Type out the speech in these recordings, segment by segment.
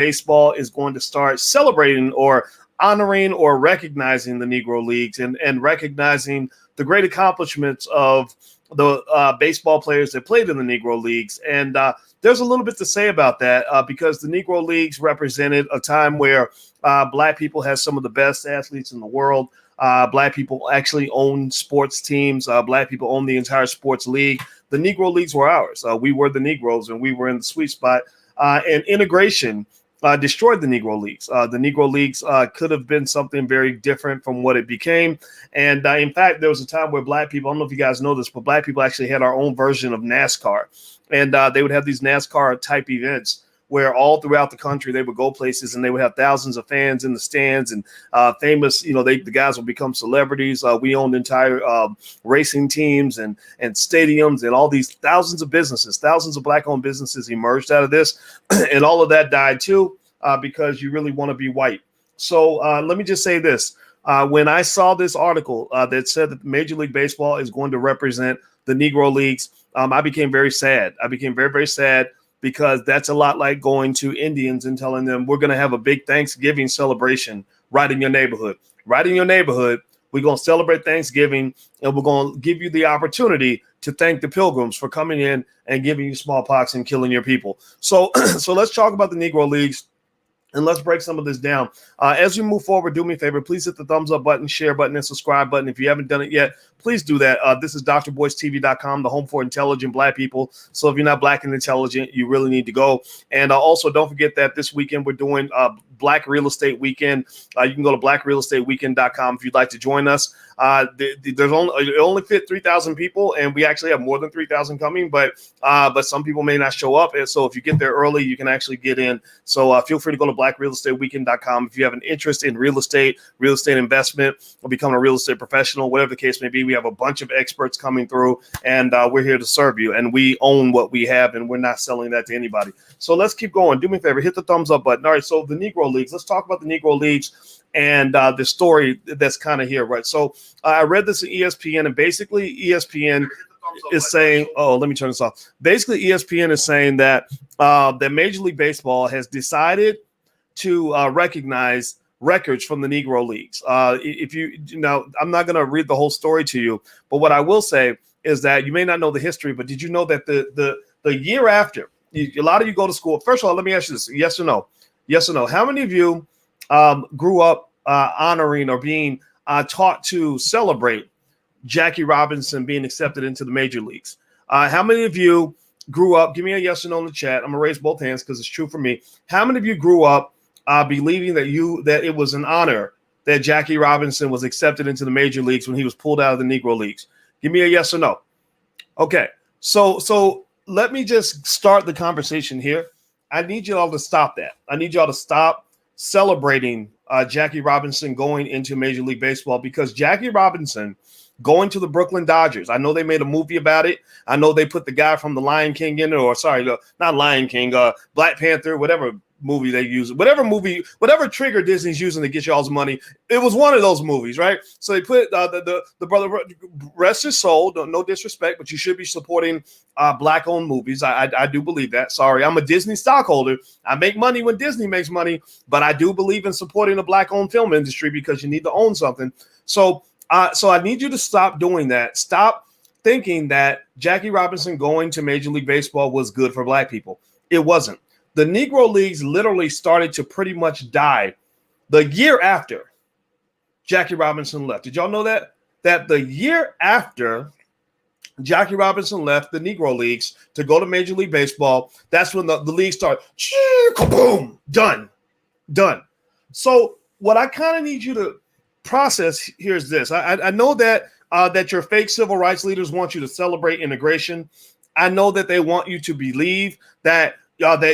baseball is going to start celebrating or honoring or recognizing the Negro Leagues and recognizing the great accomplishments of the baseball players that played in the Negro Leagues. And there's a little bit to say about that because the Negro Leagues represented a time where Black people had some of the best athletes in the world. Black people actually own sports teams. Black people own the entire sports league. The Negro Leagues were ours. We were the Negroes, and we were in the sweet spot. And integration destroyed the Negro Leagues. The Negro Leagues could have been something very different from what it became. And in fact, there was a time where Black people, I don't know if you guys know this, but Black people actually had our own version of NASCAR. And they would have these NASCAR type events where all throughout the country they would go places and they would have thousands of fans in the stands and famous, the guys would become celebrities. We owned entire racing teams and stadiums, and all these thousands of businesses, thousands of Black-owned businesses emerged out of this. And all of that died too because you really want to be white. So let me just say this. When I saw this article that said that Major League Baseball is going to represent the Negro Leagues, I became very sad. I became very, very sad because that's a lot like going to Indians and telling them we're going to have a big Thanksgiving celebration right in your neighborhood. Right in your neighborhood, we're going to celebrate Thanksgiving, and we're going to give you the opportunity to thank the Pilgrims for coming in and giving you smallpox and killing your people. So, so let's talk about the Negro Leagues. And let's break some of this down. As we move forward, do me a favor. Please hit the thumbs up button, share button, and subscribe button. If you haven't done it yet, please do that. This is drboycetv.com, the home for intelligent Black people. So if you're not Black and intelligent, you really need to go. And also, don't forget that this weekend we're doing Black Real Estate Weekend. You can go to blackrealestateweekend.com if you'd like to join us. It only fit 3,000 people, and we actually have more than 3,000 coming, but some people may not show up. And so if you get there early, you can actually get in. So feel free to go to blackrealestateweekend.com if you have an interest in real estate investment, or becoming a real estate professional, whatever the case may be. We have a bunch of experts coming through, and we're here to serve you. And we own what we have, and we're not selling that to anybody. So let's keep going. Do me a favor, hit the thumbs up button. All right, so the Negro Leagues. Let's talk about the Negro Leagues and the story that's kind of here, right? So I read this in ESPN, and basically ESPN is saying, let me turn this off. Basically, ESPN is saying that that Major League Baseball has decided to recognize records from the Negro Leagues. I'm not going to read the whole story to you, but what I will say is that you may not know the history, but did you know that the year after, a lot of you go to school. First of all, let me ask you this: yes or no? Yes or no? How many of you grew up honoring or being taught to celebrate Jackie Robinson being accepted into the major leagues? How many of you grew up? Give me a yes or no in the chat. I'm gonna raise both hands because it's true for me. How many of you grew up believing that it was an honor that Jackie Robinson was accepted into the major leagues when he was pulled out of the Negro Leagues? Give me a yes or no. Okay, so let me just start the conversation here. I need you all to stop that. I need y'all to stop celebrating Jackie Robinson going into Major League Baseball, because Jackie Robinson going to the Brooklyn Dodgers, I know they made a movie about it. I know they put the guy from the Lion King in it, or not Lion King, Black Panther, whatever movie they use, whatever trigger Disney's using to get y'all's money. It was one of those movies, right? So they put the brother, rest his soul, no disrespect, but you should be supporting Black-owned movies. I do believe that. Sorry, I'm a Disney stockholder. I make money when Disney makes money, but I do believe in supporting the Black-owned film industry because you need to own something. So I need you to stop doing that. Stop thinking that Jackie Robinson going to Major League Baseball was good for Black people. It wasn't. The Negro Leagues literally started to pretty much die the year after Jackie Robinson left. Did y'all know that? That the year after Jackie Robinson left the Negro Leagues to go to Major League Baseball, that's when the league started. Boom, done. So what I kind of need you to process here is this. I know that that your fake civil rights leaders want you to celebrate integration. I know that they want you to believe that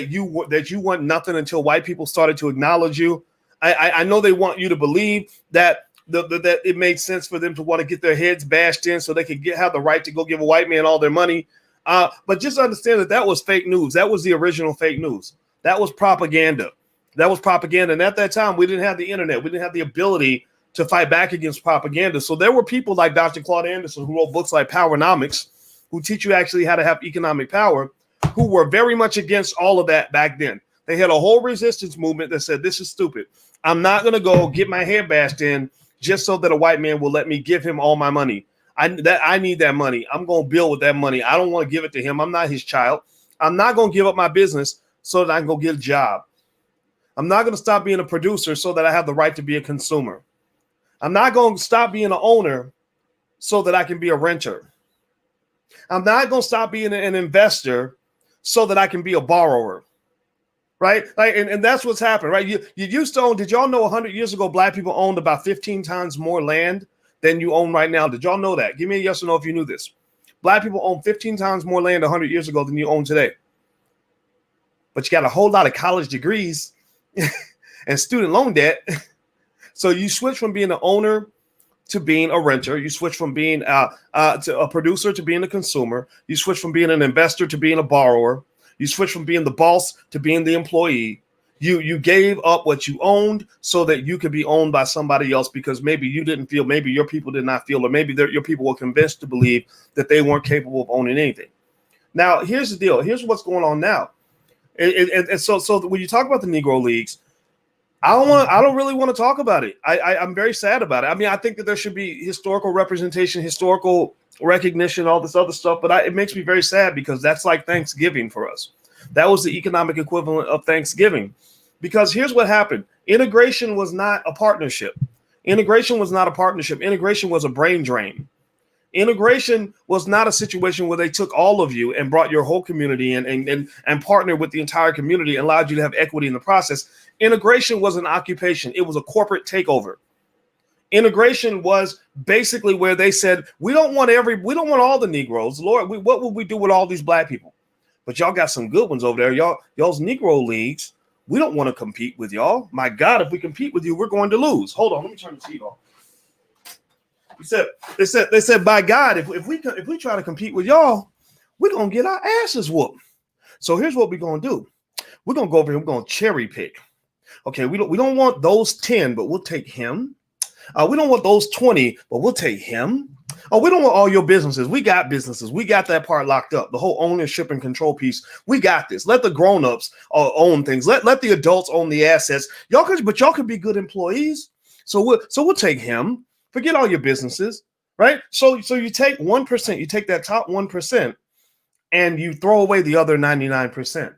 you want nothing until white people started to acknowledge you. I know they want you to believe that that it made sense for them to want to get their heads bashed in so they could have the right to go give a white man all their money. But just understand that was fake news. That was the original fake news. That was propaganda. And at that time, we didn't have the internet. We didn't have the ability to fight back against propaganda. So there were people like Dr. Claude Anderson who wrote books like Powernomics, who teach you actually how to have economic power, who were very much against all of that back then. They had a whole resistance movement that said, this is stupid. I'm not going to go get my hair bashed in just so that a white man will let me give him all my money. I need that money. I'm going to build with that money. I don't want to give it to him. I'm not his child. I'm not going to give up my business so that I can go get a job. I'm not going to stop being a producer so that I have the right to be a consumer. I'm not going to stop being an owner so that I can be a renter. I'm not going to stop being an investor so that I can be a borrower. Right? And that's what's happened, right? You used to own, did y'all know 100 years ago, black people owned about 15 times more land than you own right now? Did y'all know that? Give me a yes or no if you knew this. Black people own 15 times more land 100 years ago than you own today. But you got a whole lot of college degrees and student loan debt. So you switch from being an owner to being a renter. You switch from being to a producer to being a consumer. You switch from being an investor to being a borrower. You switch from being the boss to being the employee. You gave up what you owned so that you could be owned by somebody else because maybe you didn't feel, maybe your people did not feel, or maybe your people were convinced to believe that they weren't capable of owning anything. Now, here's the deal. Here's what's going on now. And so when you talk about the Negro Leagues, I don't really want to talk about it. I'm very sad about it. I mean, I think that there should be historical representation, historical recognition, all this other stuff, but it makes me very sad because that's like Thanksgiving for us. That was the economic equivalent of Thanksgiving, because here's what happened. Integration was not a partnership. Integration was not a partnership. Integration was a brain drain. Integration was not a situation where they took all of you and brought your whole community in and partnered with the entire community and allowed you to have equity in the process. Integration was an occupation. It was a corporate takeover. Integration was basically where they said, we don't want all the Negroes. Lord, what would we do with all these black people? But y'all got some good ones over there. Y'all's Negro Leagues. We don't want to compete with y'all. My God, if we compete with you, we're going to lose. Hold on, let me turn the TV off. They said, by God, if we try to compete with y'all, we're gonna get our asses whooped. So here's what we're gonna do. We're gonna go over here. We're gonna cherry pick. Okay, we don't want those 10, but we'll take him. We don't want those 20, but we'll take him. Oh, we don't want all your businesses. We got businesses. We got that part locked up. The whole ownership and control piece. We got this. Let the grown-ups own things. Let the adults own the assets. Y'all could be good employees. So we'll take him. Forget all your businesses, right? So you take 1%, you take that top 1%, and you throw away the other 99%.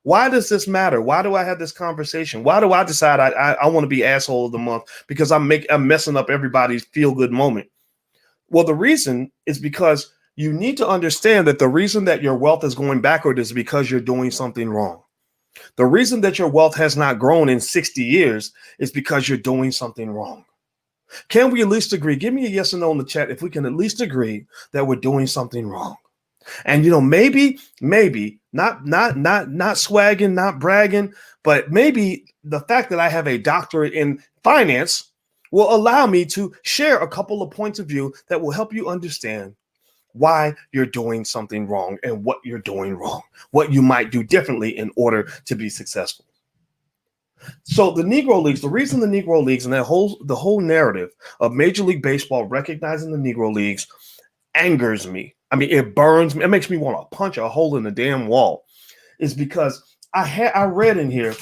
Why does this matter? Why do I have this conversation? Why do I decide I want to be asshole of the month? Because I'm messing up everybody's feel-good moment. Well, the reason is because you need to understand that the reason that your wealth is going backward is because you're doing something wrong. The reason that your wealth has not grown in 60 years is because you're doing something wrong. Can we at least agree? Give me a yes or no in the chat if we can at least agree that we're doing something wrong. And maybe not swagging, not bragging, but maybe the fact that I have a doctorate in finance will allow me to share a couple of points of view that will help you understand why you're doing something wrong and what you're doing wrong, what you might do differently in order to be successful. So the Negro Leagues, the reason the Negro Leagues and the whole narrative of Major League Baseball recognizing the Negro Leagues angers me. I mean, it burns me. It makes me want to punch a hole in the damn wall. Is because I read in here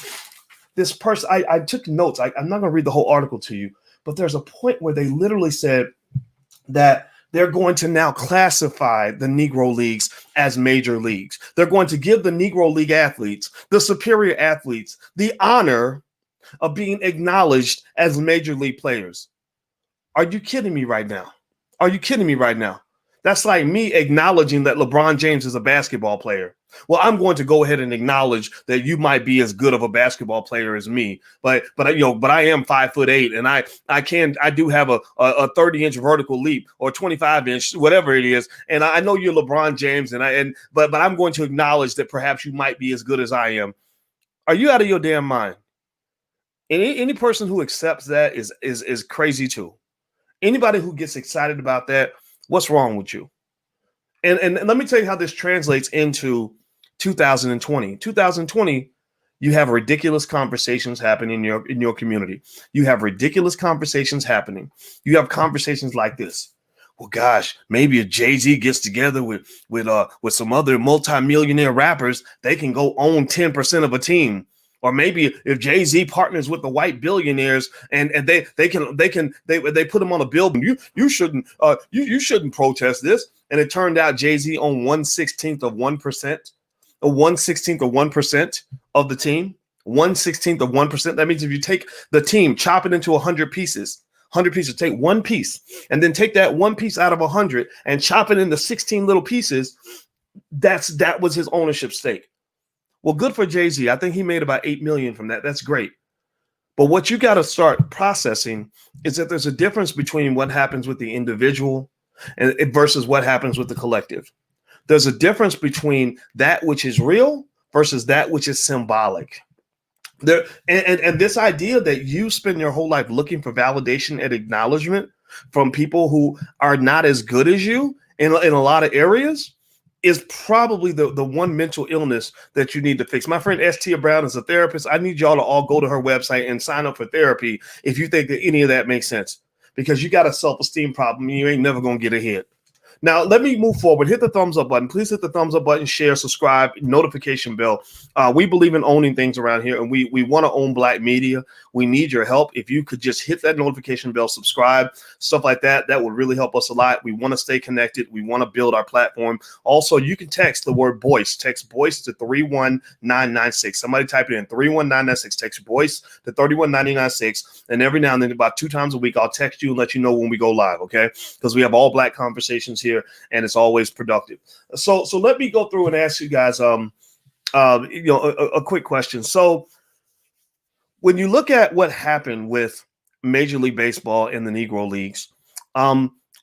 this person. I took notes. I'm not going to read the whole article to you, but there's a point where they literally said that they're going to now classify the Negro Leagues as major leagues. They're going to give the Negro League athletes, the superior athletes, the honor of being acknowledged as major league players. Are you kidding me right now? Are you kidding me right now? That's like me acknowledging that LeBron James is a basketball player. Well, I'm going to go ahead and acknowledge that you might be as good of a basketball player as me, but I am 5'8", and I do have a 30-inch vertical leap or 25-inch, whatever it is, and I know you're LeBron James, but I'm going to acknowledge that perhaps you might be as good as I am. Are you out of your damn mind? Any person who accepts that is crazy too. Anybody who gets excited about that, what's wrong with you? And let me tell you how this translates into 2020. 2020, you have ridiculous conversations happening in your community. You have ridiculous conversations happening. You have conversations like this. well, gosh, maybe if Jay-Z gets together with some other multimillionaire rappers, they can go own 10% of a team. Or maybe if Jay-Z partners with the white billionaires and they put them on a billboard, you shouldn't protest this. And it turned out Jay-Z owned 1/16 of 1%, a 1/16 of 1% of the team. 1/16 of 1%. That means if you take the team, chop it into 100 pieces. 100 pieces, take one piece and then take that one piece out of 100 and chop it into 16 little pieces. That was his ownership stake. Well, good for Jay-Z. I think he made about 8 million from that. That's great. But what you got to start processing is that there's a difference between what happens with the individual and versus what happens with the collective. There's a difference between that which is real versus that which is symbolic. There and this idea that you spend your whole life looking for validation and acknowledgement from people who are not as good as you in a lot of areas is probably the one mental illness that you need to fix. My friend Tia Brown is a therapist. I need y'all to all go to her website and sign up for therapy if you think that any of that makes sense, because you got a self-esteem problem and you ain't never gonna get ahead. Now, let me move forward. Hit the thumbs up button. Please hit the thumbs up button, share, subscribe, notification bell. We believe in owning things around here, and we want to own Black media. We need your help. If you could just hit that notification bell, subscribe, stuff like that, that would really help us a lot. We want to stay connected. We want to build our platform. Also, you can text the word Boyce. Text Boyce to 31996. Somebody type it in, 31996. Text Boyce to 31996. And every now and then, about 2 times a week, I'll text you and let you know when we go live, okay? Because we have all Black conversations here, and it's always productive. So let me go through and ask you guys a quick question. So when you look at what happened with Major League Baseball and the Negro Leagues,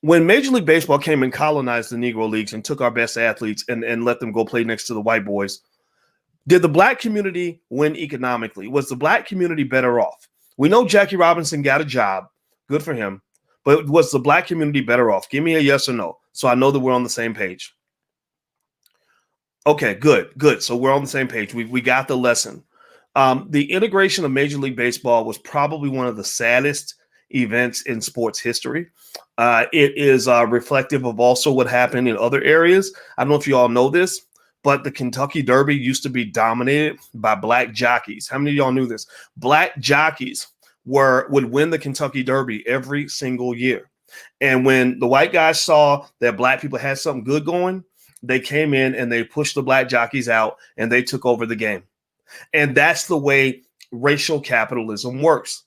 when Major League Baseball came and colonized the Negro Leagues and took our best athletes and let them go play next to the white boys, did the Black community win economically? Was the Black community better off? We know Jackie Robinson got a job. Good for him. But was the Black community better off? Give me a yes or no, so I know that we're on the same page. Okay, good. So we're on the same page. We got the lesson. The integration of Major League Baseball was probably one of the saddest events in sports history. It is reflective of also what happened in other areas. I don't know if you all know this, but the Kentucky Derby used to be dominated by Black jockeys. How many of y'all knew this? Black jockeys would win the Kentucky Derby every single year. And when the white guys saw that Black people had something good going, they came in and they pushed the Black jockeys out and they took over the game. And that's the way racial capitalism works.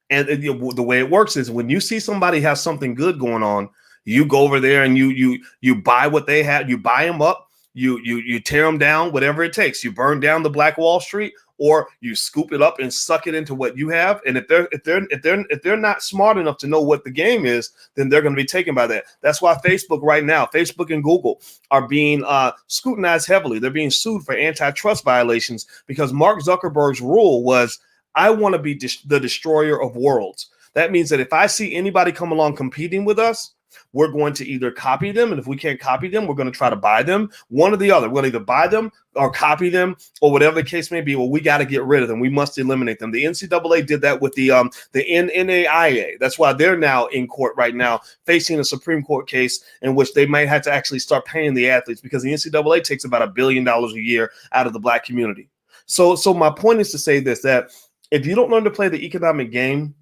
And the way it works is when you see somebody have something good going on, you go over there and you buy what they have, you buy them up, you tear them down, whatever it takes. You burn down the Black Wall Street, or you scoop it up and suck it into what you have. And if they're not smart enough to know what the game is, then they're going to be taken by that. That's why Facebook right now, Facebook and Google are being scrutinized heavily. They're being sued for antitrust violations because Mark Zuckerberg's rule was, I want to be the destroyer of worlds. That means that if I see anybody come along competing with us, we're going to either copy them, and if we can't copy them, we're going to try to buy them. One or the other. We'll either buy them or copy them, or whatever the case may be. Well, we got to get rid of them. We must eliminate them. The NCAA did that with the NAIA. That's why they're now in court right now, facing a Supreme Court case in which they might have to actually start paying the athletes, because the NCAA takes about $1 billion a year out of the Black community. So my point is to say this, that if you don't learn to play the economic game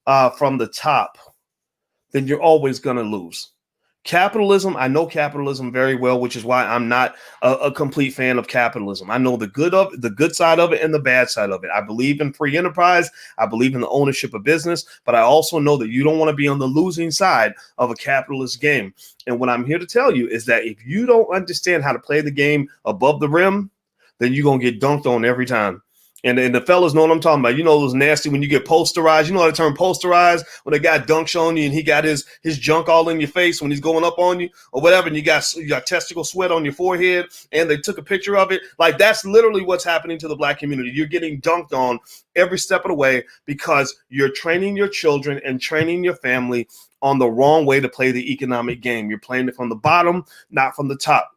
from the top, then you're always going to lose. Capitalism, I know capitalism very well, which is why I'm not a complete fan of capitalism. I know the good side of it and the bad side of it. I believe in free enterprise. I believe in the ownership of business, but I also know that you don't want to be on the losing side of a capitalist game. And what I'm here to tell you is that if you don't understand how to play the game above the rim, then you're going to get dunked on every time. And the fellas know what I'm talking about. You know, those nasty when you get posterized. You know how the term posterized, when a guy dunks on you and he got his junk all in your face when he's going up on you or whatever, and you got testicle sweat on your forehead and they took a picture of it. Like, that's literally what's happening to the Black community. You're getting dunked on every step of the way because you're training your children and training your family on the wrong way to play the economic game. You're playing it from the bottom, not from the top.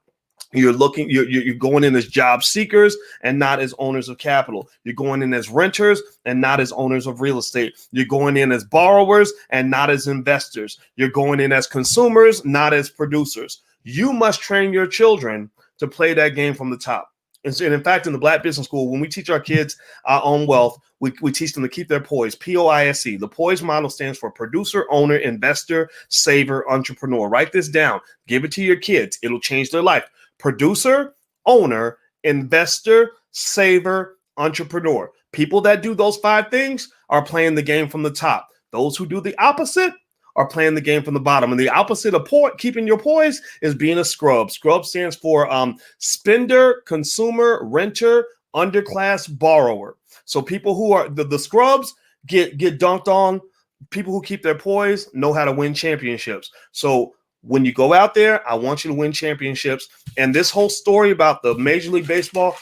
You're going in as job seekers and not as owners of capital. You're going in as renters and not as owners of real estate. You're going in as borrowers and not as investors. You're going in as consumers, not as producers. You must train your children to play that game from the top. And in fact, in the Black Business School, when we teach our kids our own wealth, we teach them to keep their poise, POISE. The POISE model stands for producer, owner, investor, saver, entrepreneur. Write this down. Give it to your kids. It'll change their life. Producer, owner, investor, saver, entrepreneur. People that do those 5 things are playing the game from the top. Those who do the opposite are playing the game from the bottom. And the opposite of keeping your poise is being a scrub. Scrub stands for spender, consumer, renter, underclass, borrower. So people who are the scrubs get dunked on. People who keep their poise know how to win championships. So when you go out there, I want you to win championships. And this whole story about the Major League Baseball,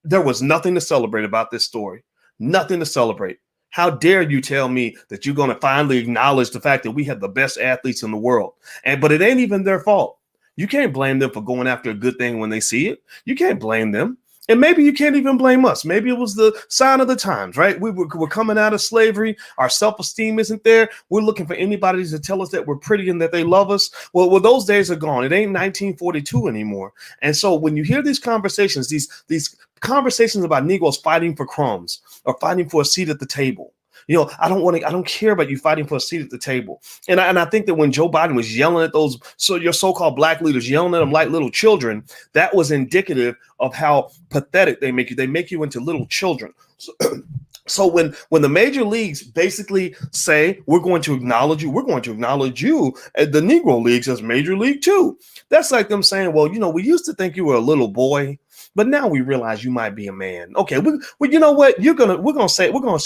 there was nothing to celebrate about this story. Nothing to celebrate. How dare you tell me that you're going to finally acknowledge the fact that we have the best athletes in the world? But it ain't even their fault. You can't blame them for going after a good thing when they see it. You can't blame them. And maybe you can't even blame us. Maybe it was the sign of the times, right? We're coming out of slavery. Our self-esteem isn't there. We're looking for anybody to tell us that we're pretty and that they love us. Well, those days are gone. It ain't 1942 anymore. And so when you hear these conversations, these conversations about Negroes fighting for crumbs or fighting for a seat at the table, I don't care about you fighting for a seat at the table. And I think that when Joe Biden was yelling at your so-called black leaders, yelling at them like little children, that was indicative of how pathetic they make you. They make you into little children. So when the major leagues basically say, we're going to acknowledge you at the Negro Leagues as Major League too. That's like them saying, well, we used to think you were a little boy, but now we realize you might be a man. Okay, you know what? We're gonna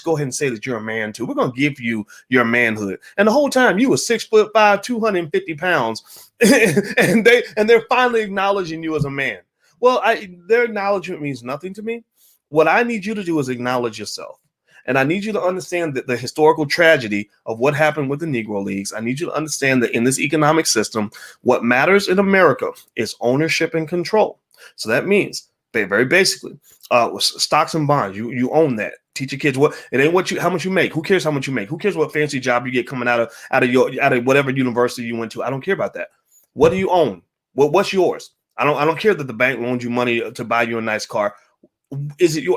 go ahead and say that you're a man too. We're gonna give you your manhood. And the whole time you were 6'5", 250 pounds, and they're finally acknowledging you as a man. Well, their acknowledgement means nothing to me. What I need you to do is acknowledge yourself. And I need you to understand that the historical tragedy of what happened with the Negro Leagues. I need you to understand that in this economic system, what matters in America is ownership and control. So that means, very basically, stocks and bonds. You own that. Teach your kids how much you make. Who cares how much you make? Who cares what fancy job you get coming out of whatever university you went to? I don't care about that. What do you own? What's yours? I don't care that the bank loaned you money to buy you a nice car.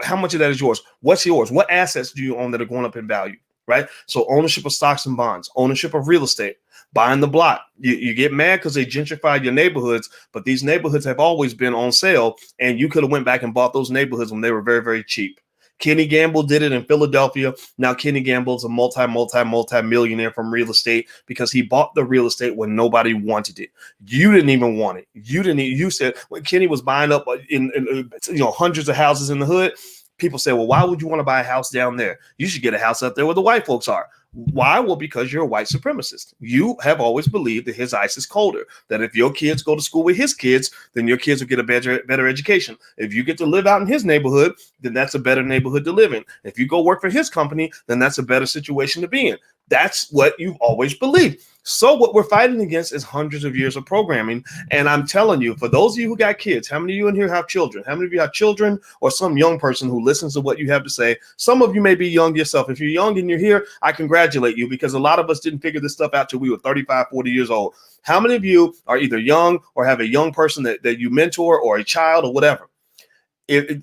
How much of that is yours? What's yours? What assets do you own that are going up in value? Right? So ownership of stocks and bonds, ownership of real estate, buying the block. You get mad because they gentrified your neighborhoods, but these neighborhoods have always been on sale, and you could have went back and bought those neighborhoods when they were very, very cheap. Kenny Gamble did it in Philadelphia. Now Kenny Gamble's a multi-millionaire from real estate because he bought the real estate when nobody wanted it. You didn't even want it. You said when Kenny was buying up in hundreds of houses in the hood, people say, well, why would you want to buy a house down there? You should get a house up there where the white folks are. Why? Well, because you're a white supremacist. You have always believed that his ice is colder, that if your kids go to school with his kids, then your kids will get a better education. If you get to live out in his neighborhood, then that's a better neighborhood to live in. If you go work for his company, then that's a better situation to be in. That's what you've always believed. So what we're fighting against is hundreds of years of programming. And I'm telling you, for those of you who got kids, how many of you in here have children? How many of you have children or some young person who listens to what you have to say? Some of you may be young yourself. If you're young and you're here, I congratulate you, because a lot of us didn't figure this stuff out till we were 35, 40 years old. How many of you are either young or have a young person that you mentor, or a child or whatever?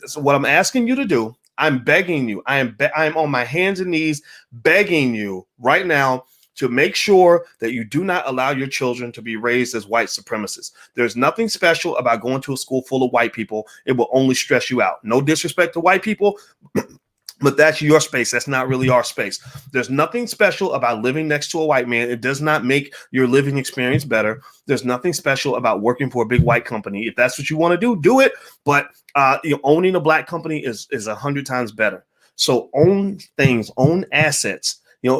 So what I'm asking you to do, I'm begging you, I am on my hands and knees begging you right now to make sure that you do not allow your children to be raised as white supremacists. There's nothing special about going to a school full of white people. It will only stress you out. No disrespect to white people, but that's your space. That's not really our space. There's nothing special about living next to a white man. It does not make your living experience better. There's nothing special about working for a big white company. If that's what you want to do, do it. But owning a black company is 100 times better. So own things, own assets.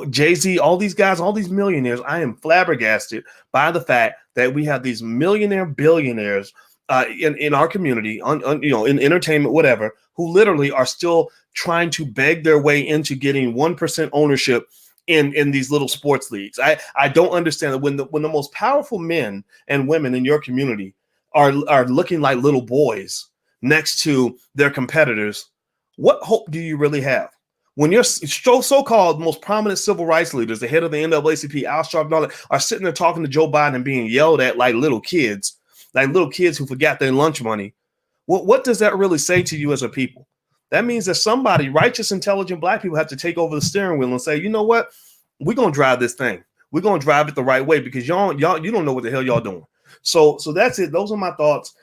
Jay-Z, all these guys, all these millionaires, I am flabbergasted by the fact that we have these millionaire billionaires in our community, in entertainment, whatever, who literally are still trying to beg their way into getting 1% ownership in these little sports leagues. I don't understand that when the most powerful men and women in your community are looking like little boys next to their competitors, what hope do you really have? When your so-called most prominent civil rights leaders, the head of the NAACP, Al Sharpton, and all that, are sitting there talking to Joe Biden and being yelled at like little kids who forgot their lunch money, what does that really say to you as a people? That means that somebody, righteous, intelligent black people, have to take over the steering wheel and say, you know what? We're going to drive this thing. We're going to drive it the right way, because y'all you don't know what the hell y'all doing. So that's it. Those are my thoughts.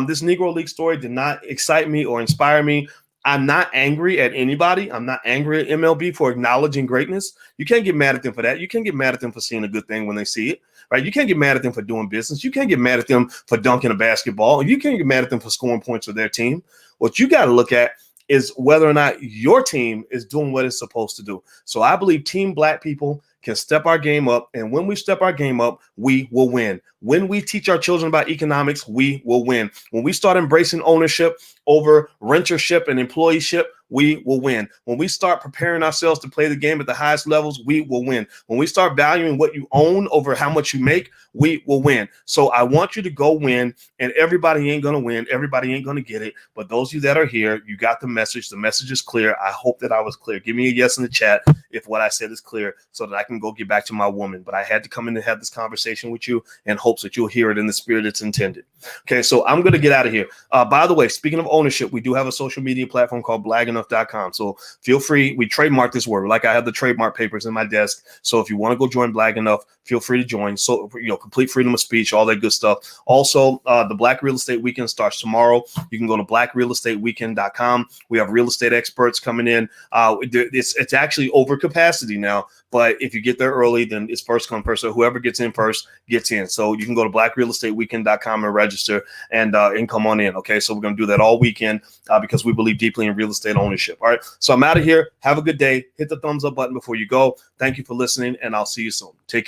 This Negro League story did not excite me or inspire me. I'm not angry at anybody. I'm not angry at MLB for acknowledging greatness. You can't get mad at them for that. You can't get mad at them for seeing a good thing when they see it, right? You can't get mad at them for doing business. You can't get mad at them for dunking a basketball. You can't get mad at them for scoring points for their team. What you got to look at is whether or not your team is doing what it's supposed to do. So I believe Team Black people can step our game up. And when we step our game up, we will win. When we teach our children about economics, we will win. When we start embracing ownership over rentership and employeeship, we will win. When we start preparing ourselves to play the game at the highest levels, we will win. When we start valuing what you own over how much you make, we will win. So I want you to go win, and everybody ain't going to win. Everybody ain't going to get it. But those of you that are here, you got the message. The message is clear. I hope that I was clear. Give me a yes in the chat if what I said is clear, so that I can go get back to my woman. But I had to come in and have this conversation with you in hopes that you'll hear it in the spirit it's intended. Okay, so I'm going to get out of here. By the way, speaking of ownership, we do have a social media platform called blagenough.com. So feel free. We trademark this word. Like I have the trademark papers in my desk. So if you want to go join Black Enough, feel free to join. So, complete freedom of speech, all that good stuff. Also, the Black Real Estate Weekend starts tomorrow. You can go to blackrealestateweekend.com. We have real estate experts coming in. It's actually over capacity now, but if you get there early, then it's first come first. So whoever gets in first gets in. So you can go to blackrealestateweekend.com and register and come on in. Okay, so we're going to do that all weekend because we believe deeply in real estate ownership. All right, so I'm out of here. Have a good day. Hit the thumbs up button before you go. Thank you for listening, and I'll see you soon. Take care.